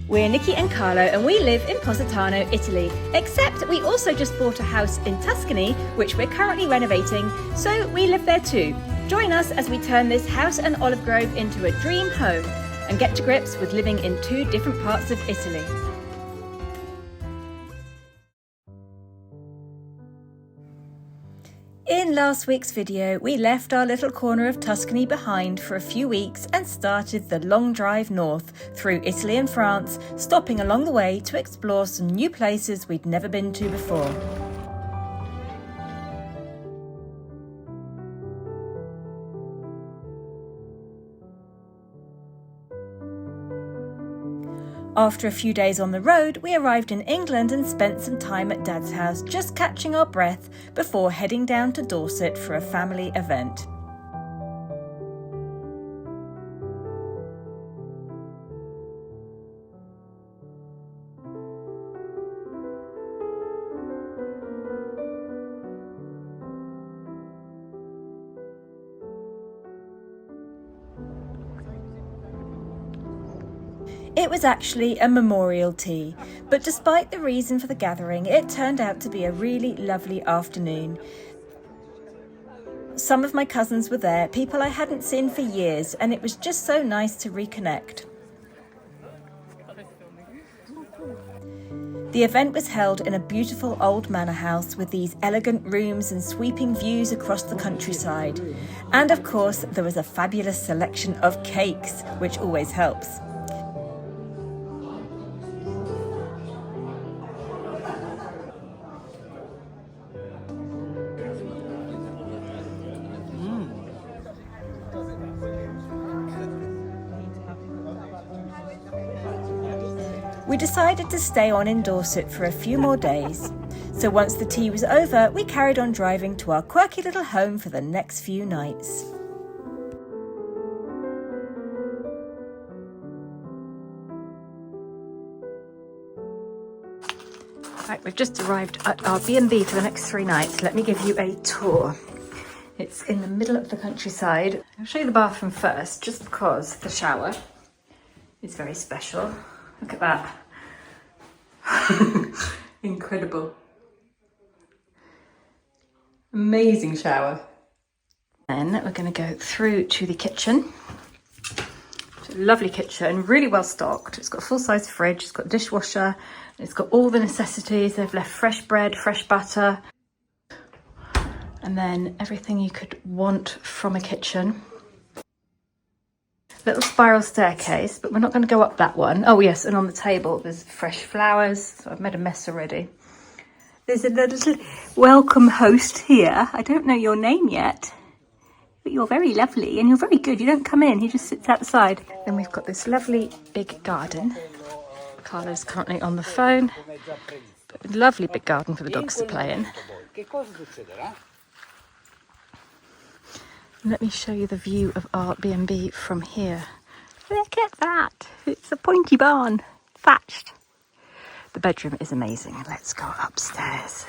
We're Nicki and Carlo and we live in Positano, Italy, except we also just bought a house in Tuscany, which we're currently renovating, so we live there too. Join us as we turn this house and olive grove into a dream home and get to grips with living in two different parts of Italy. In last week's video, we left our little corner of Tuscany behind for a few weeks and started the long drive north through Italy and France, stopping along the way to explore some new places we'd never been to before. After a few days on the road, we arrived in England and spent some time at Dad's house just catching our breath before heading down to Dorset for a family event. It was actually a memorial tea, but despite the reason for the gathering, it turned out to be a really lovely afternoon. Some of my cousins were there, people I hadn't seen for years, and it was just so nice to reconnect. The event was held in a beautiful old manor house with these elegant rooms and sweeping views across the countryside. And of course, there was a fabulous selection of cakes, which always helps. We decided to stay on in Dorset for a few more days, so once the tea was over, we carried on driving to our quirky little home for the next few nights. Right, we've just arrived at our B&B for the next 3 nights. Let me give you a tour. It's in the middle of the countryside. I'll show you the bathroom first, just because the shower is very special. Look at that. Incredible. Amazing shower. Then we're going to go through to the kitchen. It's a lovely kitchen, really well stocked. It's got a full-size fridge, it's got a dishwasher, it's got all the necessities. They've left fresh bread, fresh butter, and then everything you could want from a kitchen. Little spiral staircase, but we're not going to go up that one. Oh yes, and on the table there's fresh flowers, so I've made a mess already. There's a little welcome host here. I don't know your name yet, but you're very lovely and you're very good. You don't come in, he just sits outside. Then we've got this lovely big garden. Carlo's currently on the phone, but a lovely big garden for the dogs to play in. Let me show you the view of our B&B from here. Look at that. It's a pointy barn, thatched. The bedroom is amazing. Let's go upstairs.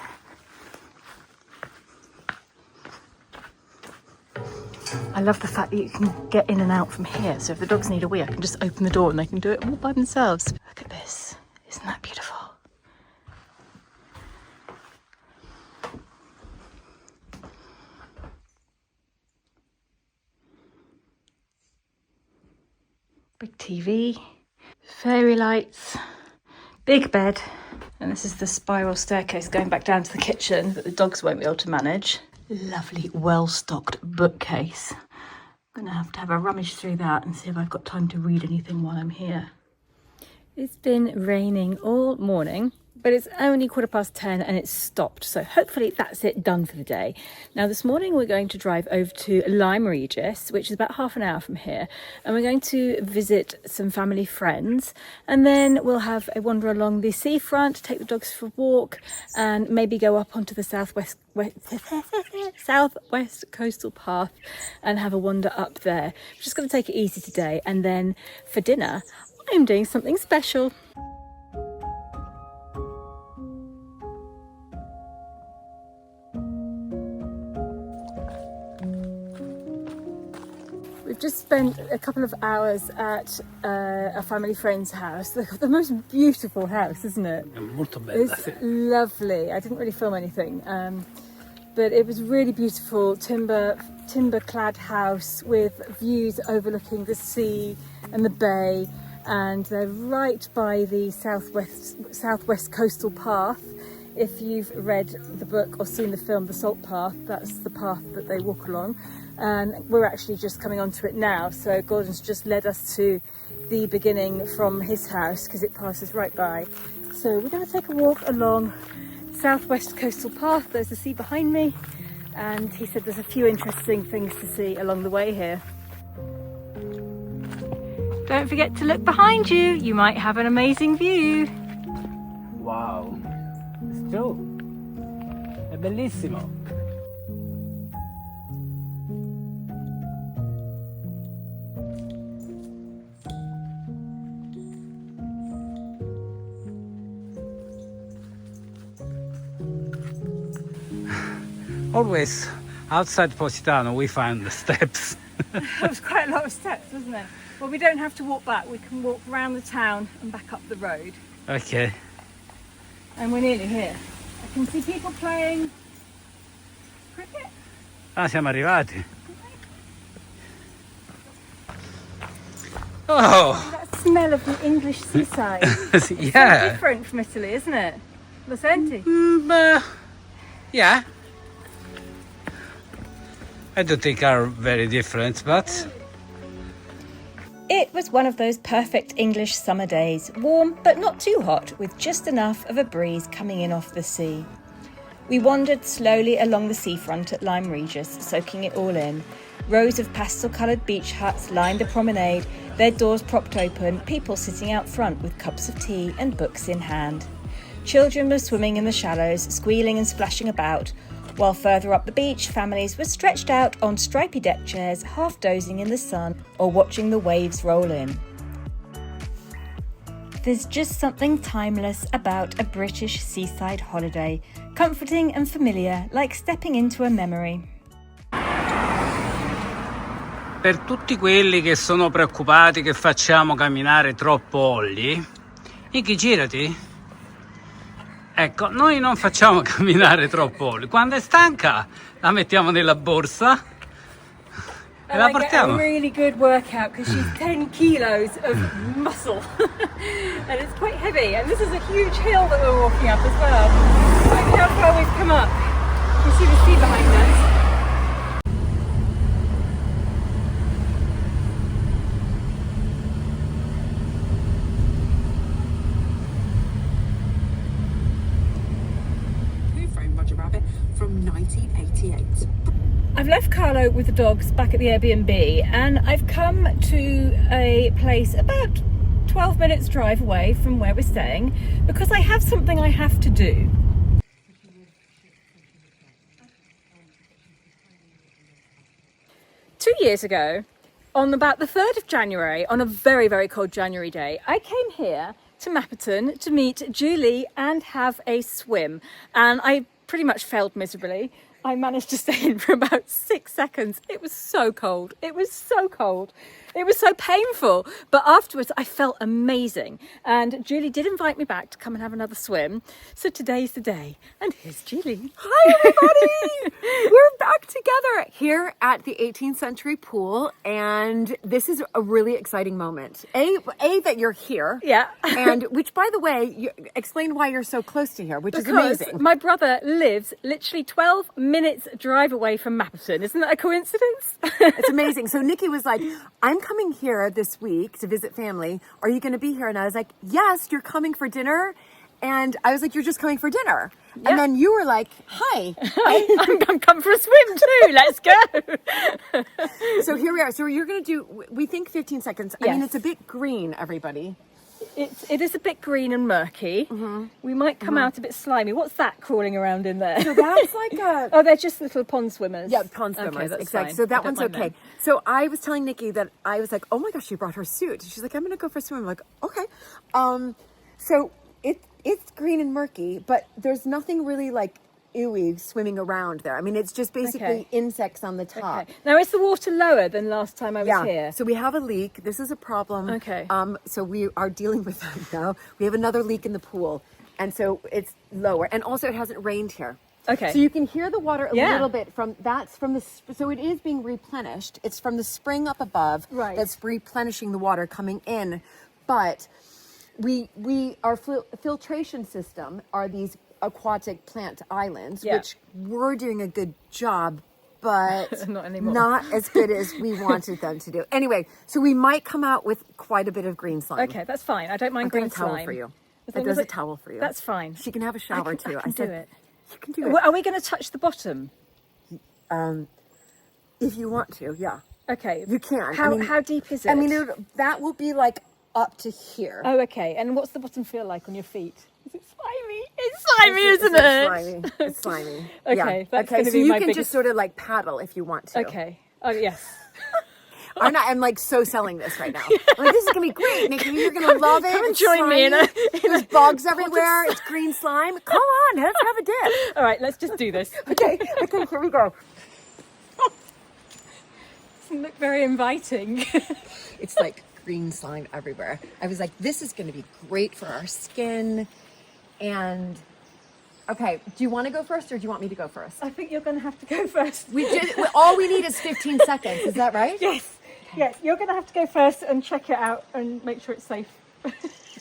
I love the fact that you can get in and out from here. So if the dogs need a wee, I can just open the door and they can do it all by themselves. Look at this. Isn't that beautiful? Big TV, fairy lights, big bed, and this is the spiral staircase going back down to the kitchen that the dogs won't be able to manage. Lovely, well-stocked bookcase. I'm going to have a rummage through that and see if I've got time to read anything while I'm here. It's been raining all morning, but it's only 10:15 and it's stopped, so hopefully that's it, done for the day. Now this morning we're going to drive over to Lyme Regis, which is about half an hour from here, and we're going to visit some family friends, and then we'll have a wander along the seafront, take the dogs for a walk, and maybe go up onto the southwest coastal path and have a wander up there. We're just going to take it easy today, and then for dinner I'm doing something special. We've just spent a couple of hours at a family friend's house. The most beautiful house, isn't it? Molto bella, It's lovely. I didn't really film anything, but it was really beautiful. Timber-clad house with views overlooking the sea and the bay, and they're right by the southwest coastal path. If you've read the book or seen the film The Salt Path, that's the path that they walk along, and we're actually just coming onto it now. So Gordon's just led us to the beginning from his house because it passes right by. So we're going to take a walk along southwest coastal path. There's the sea behind me, and he said there's a few interesting things to see along the way here. Don't forget to look behind you. You might have an amazing view. Wow, it's true. È bellissimo. Always outside Positano we find the steps. There was quite a lot of steps, wasn't there? Well, we don't have to walk back. We can walk around the town and back up the road. Ok. And we're nearly here. I can see people playing cricket. Ah, siamo arrivati. Oh! That smell of the English seaside. It's so Yeah. different from Italy, isn't it? Lo senti? Yeah. I don't think are very different, but It was one of those perfect English summer days, warm but not too hot, with just enough of a breeze coming in off the sea. We wandered slowly along the seafront at Lyme Regis, soaking it all in. Rows of pastel-coloured beach huts lined the promenade, their doors propped open, people sitting out front with cups of tea and books in hand. Children were swimming in the shallows, squealing and splashing about, while further up the beach, families were stretched out on stripy deck chairs, half dozing in the sun or watching the waves roll in. There's just something timeless about a British seaside holiday, comforting and familiar, like stepping into a memory. per tutti quelli che sono preoccupati che facciamo camminare troppo olli, Nicki, girati. Ecco, noi non facciamo camminare troppo olli. Quando è stanca la mettiamo nella borsa e la portiamo. I get a really good workout because she's 10 kilos of muscle and it's quite heavy, and this is a huge hill that we're walking up as well. Look how far we've come up. You see the sea behind us. From 1988. I've left Carlo with the dogs back at the Airbnb, and I've come to a place about 12 minutes drive away from where we're staying because I have something I have to do. Two years ago, on about the 3rd of January, on a very, very cold January day, I came here to Mapperton to meet Julie and have a swim, and I pretty much failed miserably. I managed to stay in for about 6 seconds. It was so cold. It was so cold. It was so painful. But afterwards, I felt amazing. And Julie did invite me back to come and have another swim. So today's the day. And here's Julie. Hi, everybody! We're back together here at the 18th century pool. And this is a really exciting moment. A that you're here. Yeah. And which, by the way, explain why you're so close to here, which is amazing. My brother lives literally 12 minutes drive away from Mapperton. Isn't that a coincidence? It's amazing. So Nicki was like, I'm coming here this week to visit family. Are you going to be here? And I was like, yes, you're coming for dinner. And I was like, you're just coming for dinner. Yeah. And then you were like, hi. I'm come for a swim too. Let's go. So here we are. So you're going to do, we think 15 seconds. Yes. I mean, it's a bit green, everybody. It is a bit green and murky. Mm-hmm. We might come out a bit slimy. What's that crawling around in there? So that's like a... Oh, they're just little pond swimmers. Yeah, pond swimmers. Okay, that's exactly. fine. So that one's mind okay. them. So I was telling Nicki that I was like, oh my gosh, she brought her suit. She's like, I'm going to go for a swim. I'm like, okay. So it's green and murky, but there's nothing really like ooey swimming around there. I mean, it's just basically insects on the top. Okay. Now, is the water lower than last time I was here? So we have a leak. This is a problem. Okay. So we are dealing with that now. We have another leak in the pool. And so it's lower. And also it hasn't rained here. Okay. So you can hear the water a little bit so it is being replenished. It's from the spring up above that's replenishing the water coming in. But our filtration system are these aquatic plant islands, which we're doing a good job, but not anymore. Not as good as we wanted them to do. Anyway, so we might come out with quite a bit of green slime. Okay, that's fine. I don't mind green slime. Towel for you. There's a towel for you. That's fine. She can have a shower too. I can do it. You can do it. Well, are we going to touch the bottom? If you want to, yeah. Okay. You can. How deep is it? I mean, that will be like up to here. Oh, okay. And what's the bottom feel like on your feet? Is it slimy? It's slimy, isn't it? It's slimy. It's slimy. Okay, that's okay. So you can just sort of like paddle if you want to. Okay. Oh, yes. I'm like so selling this right now. Like, this is gonna be great, Nicki. You're gonna love it. Come and join me. There's bugs everywhere. It's green slime. Come on, let's have a dip. All right, let's just do this. Okay, here we go. Doesn't look very inviting. It's like green slime everywhere. I was like, this is gonna be great for our skin. And okay, do you want to go first or do you want me to go first? I think you're going to have to go first. All we need is 15 seconds. Is that right? Yes. Yes, you're going to have to go first and check it out and make sure it's safe.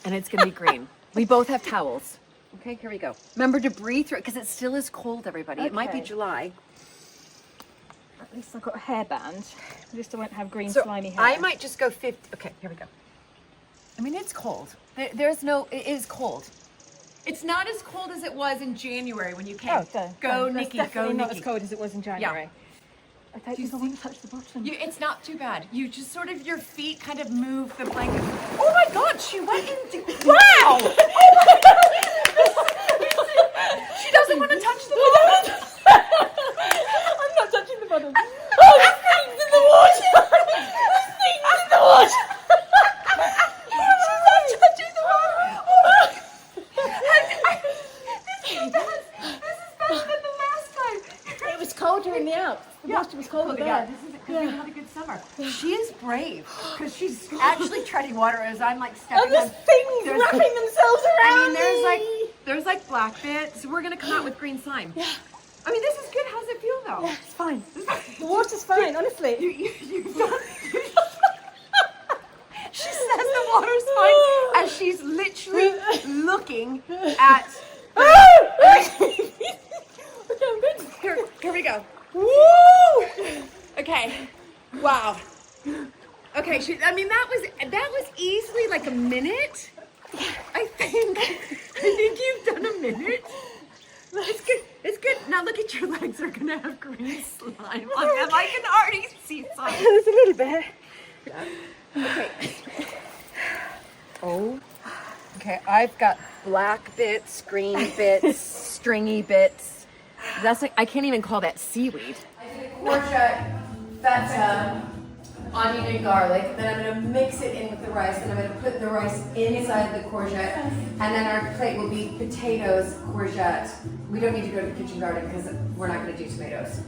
And it's going to be green. We both have towels. Okay, here we go. Remember to breathe through it because it still is cold, everybody. Okay. It might be July. At least I've got a hairband. At least I won't have green slimy hair. I might just go 50. Okay, here we go. I mean, it's cold. It is cold. It's not as cold as it was in January when you came. Go, Nicki, go, Nicki. Not as cold as it was in January. Yeah. I don't think I want to touch the bottom. It's not too bad. You just sort of, your feet kind of move the blanket. Oh my God, she went into, wow! She doesn't want to touch the bottom. I'm not touching the bottom. Oh, this thing's in the water! This thing's in the water! She's not touching the water! This is better than the last time. It was colder in the Alps. The water was colder there. Yeah, this is because we had a good summer. She is brave because she's actually treading water as I'm like stepping. And there's things wrapping themselves around me. There's like black bits. So we're gonna come out with green slime. Yeah. I mean, this is good. How's it feel though? Yeah, it's fine. The water's fine, honestly. You've done. She says the water's fine as she's literally looking at. Okay, I'm good. Here we go. Woo! Okay. Wow. Okay. That was easily like a minute. I think you've done a minute. It's good. It's good. Now look at your legs. They're gonna have green slime on them. I can already see some. There's a little bit. Yeah. Okay. Oh. Okay. I've got black bits, green bits, stringy bits. That's like, I can't even call that seaweed. I did a courgette, feta, onion and garlic. Then I'm going to mix it in with the rice. And I'm going to put the rice inside the courgette. And then our plate will be potatoes, courgette. We don't need to go to the kitchen garden because we're not going to do tomatoes.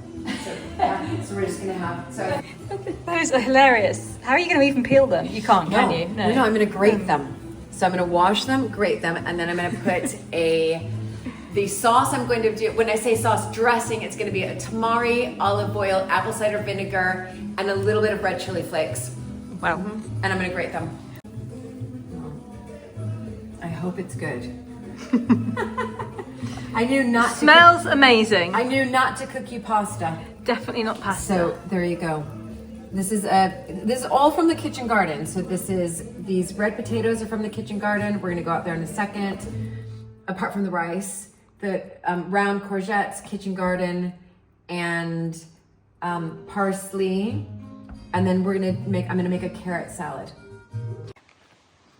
So we're just going to have. So those are hilarious. How are you going to even peel them? You can't, can you? No, I'm going to grate them. So I'm going to wash them, grate them, and then I'm going to put the sauce I'm going to do, when I say sauce, dressing, it's going to be a tamari, olive oil, apple cider vinegar, and a little bit of red chili flakes. Wow. And I'm going to grate them. I hope it's good. I knew not to Smells amazing. I knew not to cook you pasta. Definitely not pasta. So there you go. This is all from the kitchen garden. So these red potatoes are from the kitchen garden. We're going to go out there in a second. Apart from the rice. The round courgettes, kitchen garden, and parsley, and then I'm gonna make a carrot salad.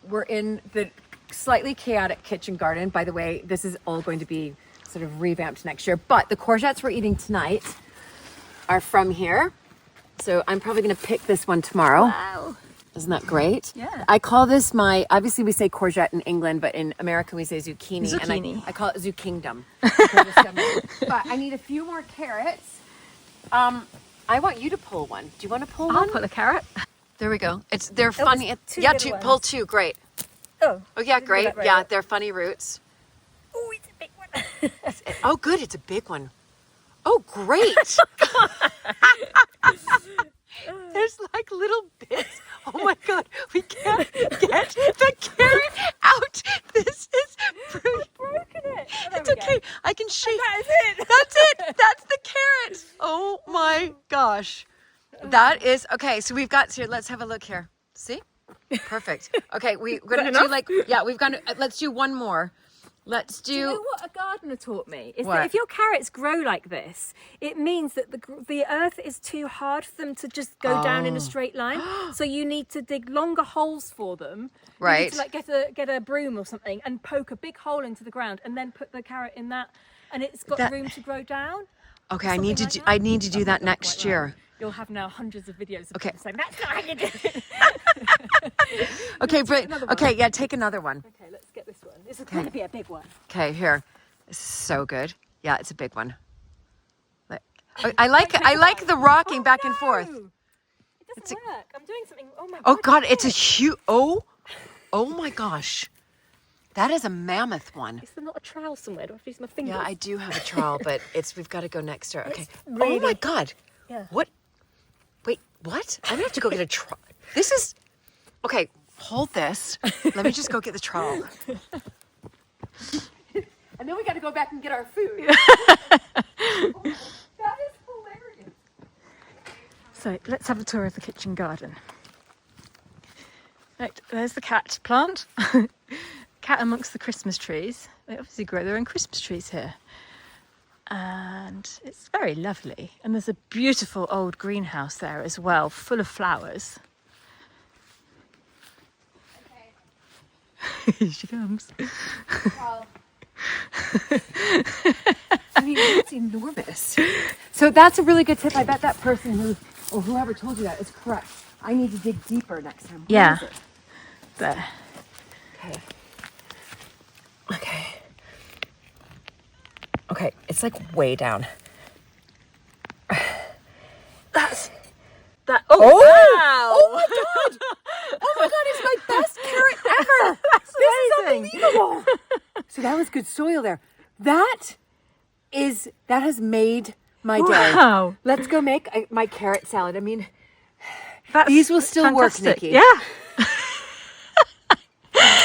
We're in the slightly chaotic kitchen garden. By the way, this is all going to be sort of revamped next year, but the courgettes we're eating tonight are from here. So I'm probably gonna pick this one tomorrow. Wow. Isn't that great? Yeah. I call this obviously we say courgette in England, but in America we say zucchini. Zucchini. And I call it zookingdom. But I need a few more carrots. I want you to pull one. Do you want to pull one? I'll put the carrot. There we go. They're funny. two Yeah, little pull ones. two. Great. Oh. Oh yeah, Didn't do great. that very Yeah, well. they're funny roots. Oh, it's a big one. Oh, good. It's a big one. Oh, great. There's like little bits. Oh my God. We can't get the carrot out. This is brilliant. Broken it. Oh, there It's we go. okay. I can shake. That is it. That's it. That's the carrot. Oh my gosh. That is okay. So we've got here. Let's have a look here. See? Perfect. Okay, we're gonna do we've got. Let's do one more. Let's do. Do you know what a gardener taught me? Is What? that if your carrots grow like this, it means that the earth is too hard for them to just go down in a straight line. So you need to dig longer holes for them. You Right. need to like get a broom or something and poke a big hole into the ground and then put the carrot in that, and it's got room to grow down. Okay, I need to do that next year. You'll have now hundreds of videos of Okay. people saying that's not how you do it. Okay, but another one. okay, yeah, take another one. Okay, let's get this one. This is going to be a big one. Okay, here. This is so good. Yeah, it's a big one. I like the rocking back and forth. No! It doesn't work. I'm doing something. Oh my Oh God, look it's a at it. huge. Oh my gosh, that is a mammoth one. Is there not a trowel somewhere? Do I have to use my fingers? Yeah, I do have a trowel, but we've got to go next door. Okay. Oh really- my God. Yeah. What? Wait, what? I'm gonna have to go get a trowel. This is okay. Hold this. Let me just go get the trowel. And then we got to go back and get our food. That is hilarious. So let's have a tour of the kitchen garden. Right, there's the cat plant. Cat amongst the Christmas trees. They obviously grow their own Christmas trees here. And it's very lovely. And there's a beautiful old greenhouse there as well, full of flowers. Here she comes. I mean, it's enormous. So that's a really good tip. I bet that person or whoever told you that is correct. I need to dig deeper next time. Where Yeah. is it? There. Okay. Okay. Okay, it's like way down. That. Oh! Wow! Oh my God! Oh my God, it's my best carrot ever! That's This amazing. is unbelievable! So that was good soil there. That has made my day. Wow. Let's go make my carrot salad. I mean, That's these will still fantastic. work, Nicki. Yeah.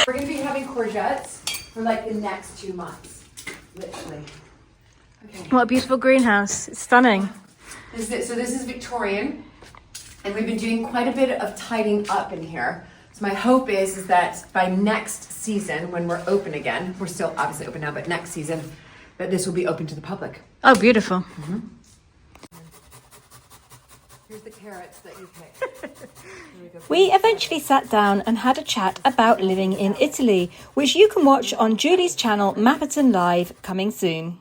We're going to be having courgettes for like the next 2 months, literally. Okay. What a beautiful greenhouse. It's stunning. This is Victorian, and we've been doing quite a bit of tidying up in here. So my hope is that by next season, when we're open again, we're still obviously open now, but next season, that this will be open to the public. Oh, beautiful. Here's the carrots that you picked. We eventually sat down and had a chat about living in Italy, which you can watch on Julie's channel Mapperton Live, coming soon.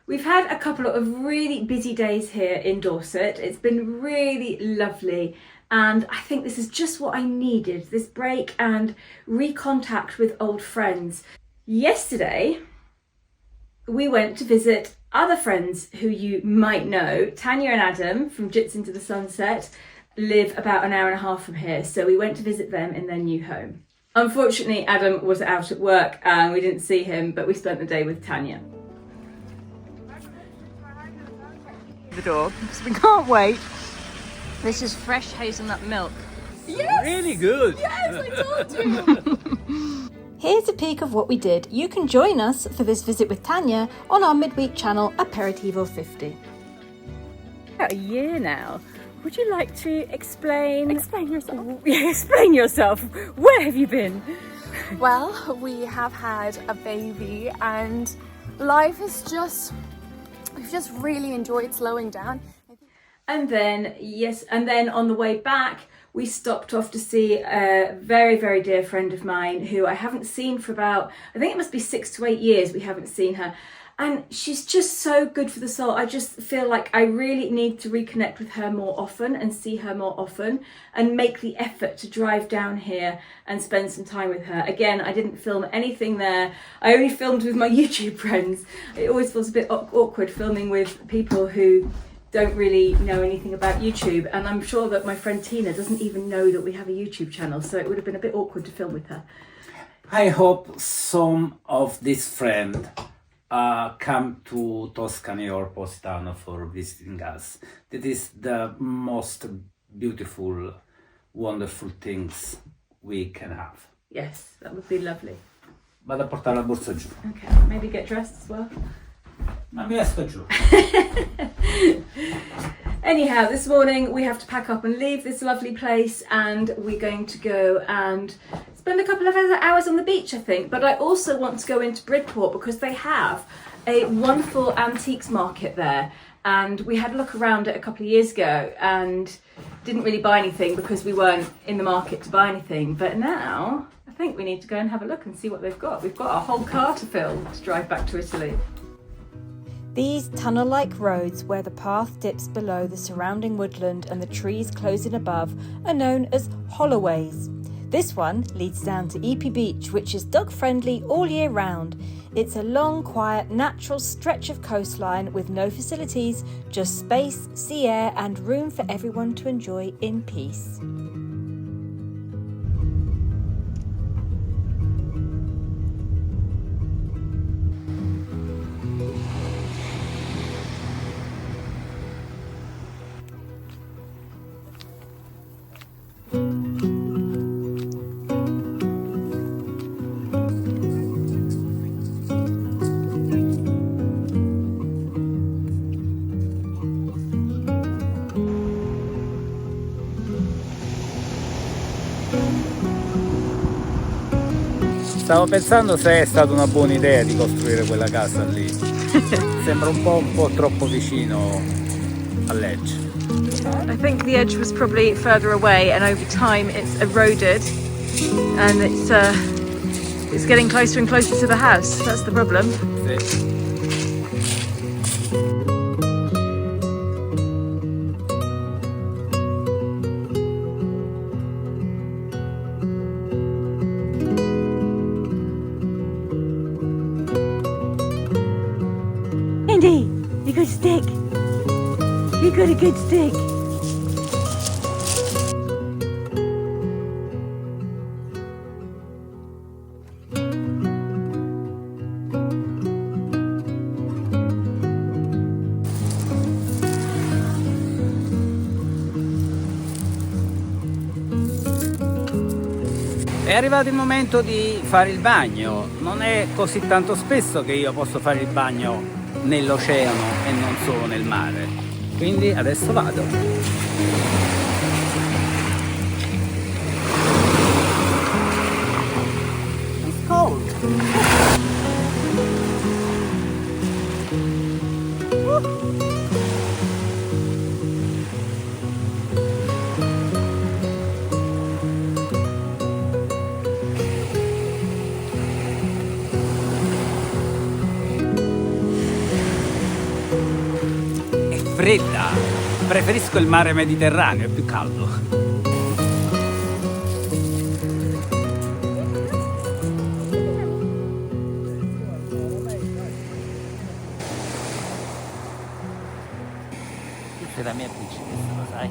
We've had a couple of really busy days here in Dorset. It's been really lovely, and I think this is just what I needed, this break and recontact with old friends. Yesterday, we went to visit other friends who you might know. Tanya and Adam from Jits Into the Sunset live about an hour and a half from here, so we went to visit them in their new home. Unfortunately, Adam was out at work and we didn't see him, but we spent the day with Tanya. The dog, because we can't wait. This is fresh hazelnut milk. Yes! Really good. Yes, I told you! Here's a peek of what we did. You can join us for this visit with Tanya on our midweek channel Aperitivo 50. About a year now. Would you like to explain yourself? Yeah, explain yourself. Where have you been? Well, we have had a baby and life is we've just really enjoyed slowing down. And then, on the way back, we stopped off to see a very, very dear friend of mine who I haven't seen for about, I think it must be 6 to 8 years we haven't seen her. And she's just so good for the soul. I just feel like I really need to reconnect with her more often and see her more often and make the effort to drive down here and spend some time with her. Again, I didn't film anything there. I only filmed with my YouTube friends. It always feels a bit awkward filming with people who don't really know anything about YouTube. And I'm sure that my friend Tina doesn't even know that we have a YouTube channel. So it would have been a bit awkward to film with her. I hope some of this friend come to Tuscany or Positano for visiting us. That is the most beautiful, wonderful things we can have. Yes, that would be lovely. Vado a portare la borsa giù. Okay, maybe get dressed as well. Ma mi sto giù. Anyhow, this morning we have to pack up and leave this lovely place, and we're going to go and spend a couple of hours on the beach, I think. But I also want to go into Bridport because they have a wonderful antiques market there. And we had a look around it a couple of years ago and didn't really buy anything because we weren't in the market to buy anything. But now I think we need to go and have a look and see what they've got. We've got a whole car to fill to drive back to Italy. These tunnel-like roads where the path dips below the surrounding woodland and the trees close in above are known as holloways. This one leads down to EP Beach, which is dog-friendly all year round. It's a long, quiet, natural stretch of coastline with no facilities, just space, sea air and room for everyone to enjoy in peace. Stavo pensando se è stata una buona idea di costruire quella casa lì. Sembra un po' troppo vicino all'edge. I think the edge was probably further away, and over time it's eroded and it's getting closer and closer to the house. That's the problem. Sì. Andy, you got a stick. You got a good stick. È arrivato il momento di fare il bagno. Non è così tanto spesso che io posso fare il bagno nell'oceano e non solo nel mare. Quindi adesso vado. It's cold. Fredda, preferisco il mare Mediterraneo, è più caldo. Tu sei la mia principessa, lo sai?